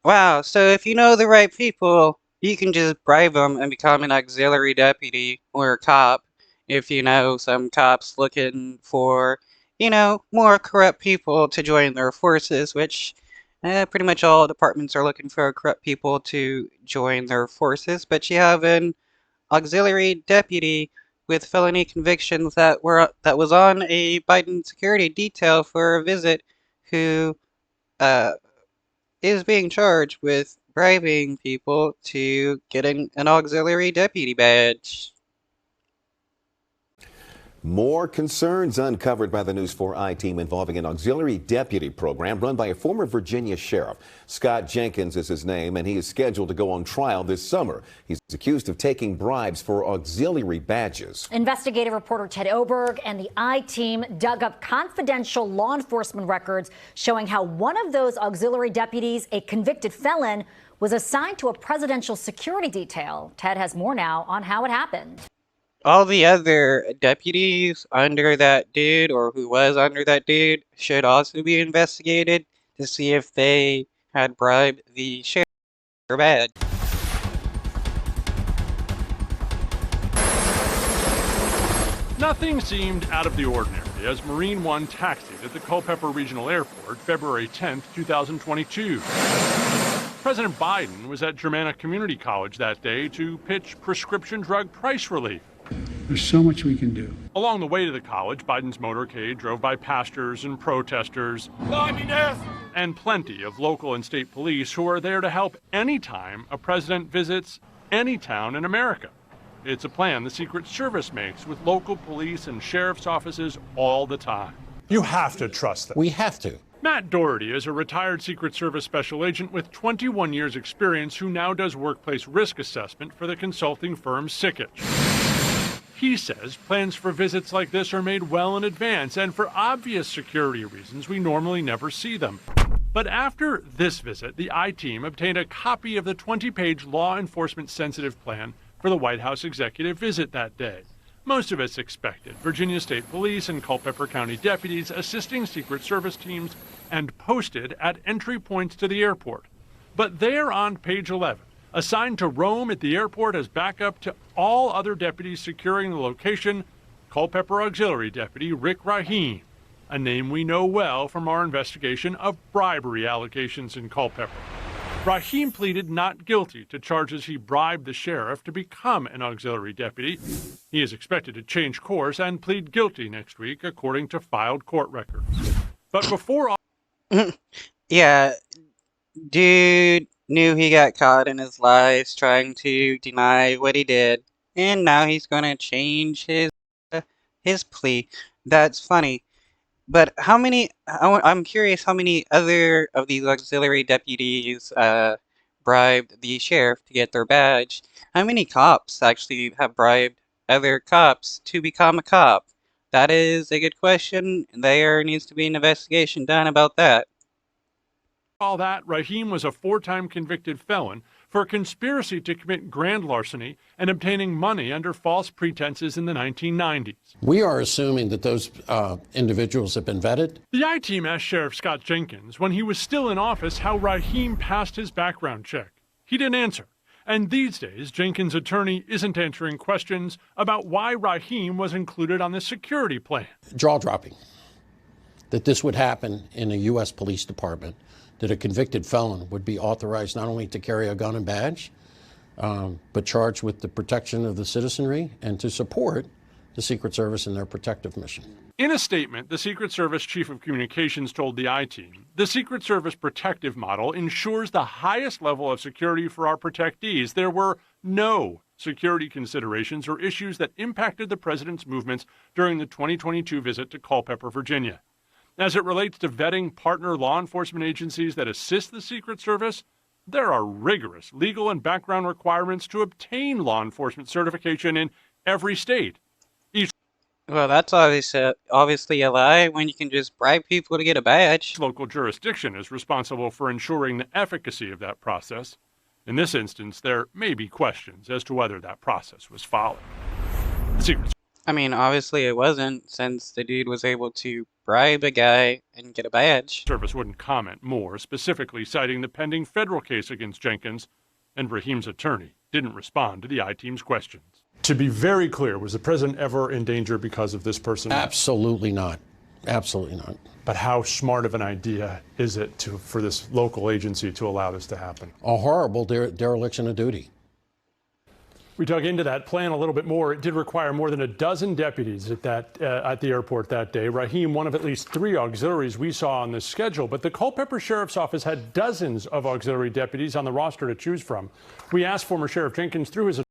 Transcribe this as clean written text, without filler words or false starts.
Wow, so if you know the right people, you can just bribe them and become an auxiliary deputy or a cop. If you know some cops looking for, more corrupt people to join their forces, which pretty much all departments are looking for corrupt people to join their forces, but you have an auxiliary deputy with felony convictions that was on a Biden security detail for a visit who uh, is being charged with bribing people to getting an auxiliary deputy badge. More concerns uncovered by the News 4i team involving an auxiliary deputy program run by a former Virginia sheriff. Scott Jenkins is his name, and he is scheduled to go on trial this summer. He's accused of taking bribes for auxiliary badges. Investigative reporter Ted Oberg and the I-team dug up confidential law enforcement records showing how one of those auxiliary deputies, a convicted felon, was assigned to a presidential security detail. Ted has more now on how it happened. All the other deputies under that dude, or who was under that dude, should also be investigated to see if they had bribed the sheriff or badge. Nothing seemed out of the ordinary as Marine One taxied at the Culpeper Regional Airport February 10, 2022. President Biden was at Germanna Community College that day to pitch prescription drug price relief. There's so much we can do. Along the way to the college, Biden's motorcade drove by pastors and protesters, and plenty of local and state police who are there to help anytime a president visits any town in America. It's a plan the Secret Service makes with local police and sheriff's offices all the time. You have to trust them. We have to. Matt Doherty is a retired Secret Service special agent with 21 years experience who now does workplace risk assessment for the consulting firm Sickich. He says plans for visits like this are made well in advance, and for obvious security reasons, we normally never see them. But after this visit, the I-team obtained a copy of the 20-page law enforcement sensitive plan for the White House executive visit that day. Most of it's expected. Virginia State Police and Culpeper County deputies assisting Secret Service teams and posted at entry points to the airport. But there on page 11, assigned to roam at the airport as backup to all other deputies securing the location, Culpeper Auxiliary Deputy Rick Rahim, a name we know well from our investigation of bribery allegations in Culpeper. Rahim pleaded not guilty to charges he bribed the sheriff to become an auxiliary deputy. He is expected to change course and plead guilty next week, according to filed court records. But before Yeah, dude knew he got caught in his lies trying to deny what he did, and now he's gonna change his plea. That's funny. But I'm curious how many other of these auxiliary deputies bribed the sheriff to get their badge. How many cops actually have bribed other cops to become a cop? That is a good question. There needs to be an investigation done about that. all that, Rahim was a 4-time convicted felon for a conspiracy to commit grand larceny and obtaining money under false pretenses in the 1990s. We are assuming that those individuals have been vetted. The I-team asked Sheriff Scott Jenkins when he was still in office how Rahim passed his background check. He didn't answer. And these days, Jenkins' attorney isn't answering questions about why Rahim was included on the security plan. Jaw-dropping that this would happen in a U.S. police department, that a convicted felon would be authorized not only to carry a gun and badge, but charged with the protection of the citizenry and to support the Secret Service in their protective mission. In a statement, the Secret Service Chief of Communications told the I-team, the Secret Service protective model ensures the highest level of security for our protectees. There were no security considerations or issues that impacted the president's movements during the 2022 visit to Culpeper, Virginia. As it relates to vetting partner law enforcement agencies that assist the Secret Service, there are rigorous legal and background requirements to obtain law enforcement certification in every state. Well, that's obviously a lie when you can just bribe people to get a badge. Local jurisdiction is responsible for ensuring the efficacy of that process. In this instance, there may be questions as to whether that process was followed. The Secret I mean, obviously it wasn't, since the dude was able to bribe a guy and get a badge. Service wouldn't comment more, specifically citing the pending federal case against Jenkins, and Raheem's attorney didn't respond to the I-team's questions. To be very clear, was the president ever in danger because of this person? Absolutely not. Absolutely not. But how smart of an idea is it for this local agency to allow this to happen? A horrible dereliction of duty. We dug into that plan a little bit more. It did require more than a dozen deputies at the airport that day. Raheem, one of at least 3 auxiliaries we saw on the schedule, but the Culpeper Sheriff's Office had dozens of auxiliary deputies on the roster to choose from. We asked former Sheriff Jenkins through his